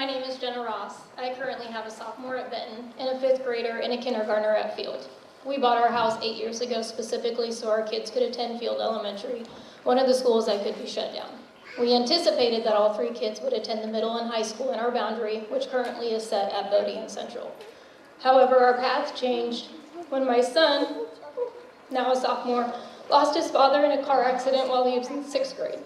My name is Jenna Ross. I currently have a sophomore at Benton and a 5th grader and a kindergartner at Field. We bought our house 8 years ago specifically so our kids could attend Field Elementary, one of the schools that could be shut down. We anticipated that all 3 kids would attend the middle and high school in our boundary, which currently is set at Bodie and Central. However, our path changed when my son, now a sophomore, lost his father in a car accident while he was in 6th grade.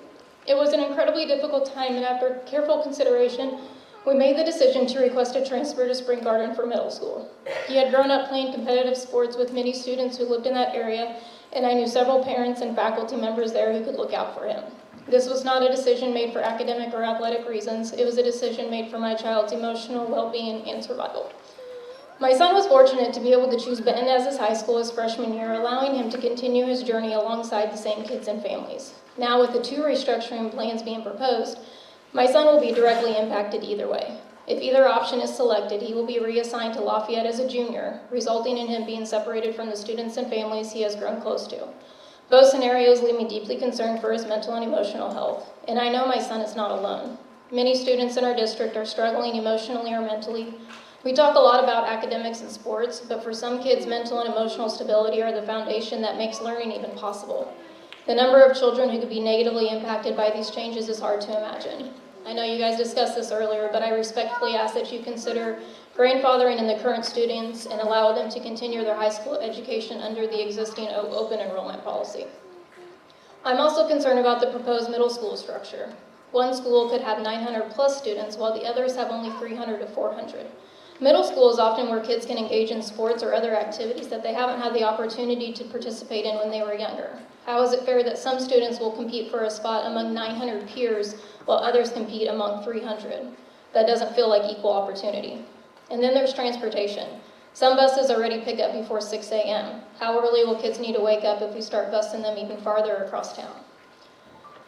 It was an incredibly difficult time, and after careful consideration, we made the decision to request a transfer to Spring Garden for middle school. He had grown up playing competitive sports with many students who lived in that area, and I knew several parents and faculty members there who could look out for him. This was not a decision made for academic or athletic reasons. It was a decision made for my child's emotional well-being and survival. My son was fortunate to be able to choose Benton as his high school his freshman year, allowing him to continue his journey alongside the same kids and families. Now, with the 2 restructuring plans being proposed, my son will be directly impacted either way. If either option is selected, he will be reassigned to Lafayette as a junior, resulting in him being separated from the students and families he has grown close to. Both scenarios leave me deeply concerned for his mental and emotional health, and I know my son is not alone. Many students in our district are struggling emotionally or mentally. We talk a lot about academics and sports, but for some kids, mental and emotional stability are the foundation that makes learning even possible. The number of children who could be negatively impacted by these changes is hard to imagine. I know you guys discussed this earlier, but I respectfully ask that you consider grandfathering in the current students and allow them to continue their high school education under the existing open enrollment policy. I'm also concerned about the proposed middle school structure. One school could have 900 plus students, while the others have only 300 to 400. Middle school is often where kids can engage in sports or other activities that they haven't had the opportunity to participate in when they were younger. How is it fair that some students will compete for a spot among 900 peers while others compete among 300? That doesn't feel like equal opportunity. And then there's transportation. Some buses already pick up before 6 a.m. How early will kids need to wake up if we start busing them even farther across town?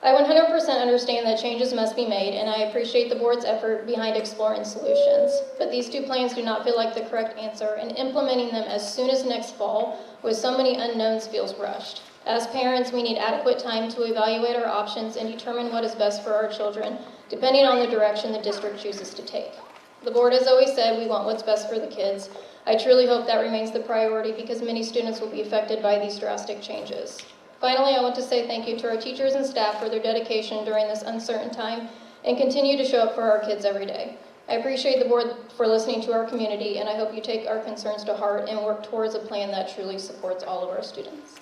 I 100% understand that changes must be made, and I appreciate the board's effort behind exploring solutions. But these 2 plans do not feel like the correct answer, and implementing them as soon as next fall with so many unknowns feels rushed. As parents, we need adequate time to evaluate our options and determine what is best for our children, depending on the direction the district chooses to take. The board has always said we want what's best for the kids. I truly hope that remains the priority because many students will be affected by these drastic changes. Finally, I want to say thank you to our teachers and staff for their dedication during this uncertain time and continue to show up for our kids every day. I appreciate the board for listening to our community, and I hope you take our concerns to heart and work towards a plan that truly supports all of our students.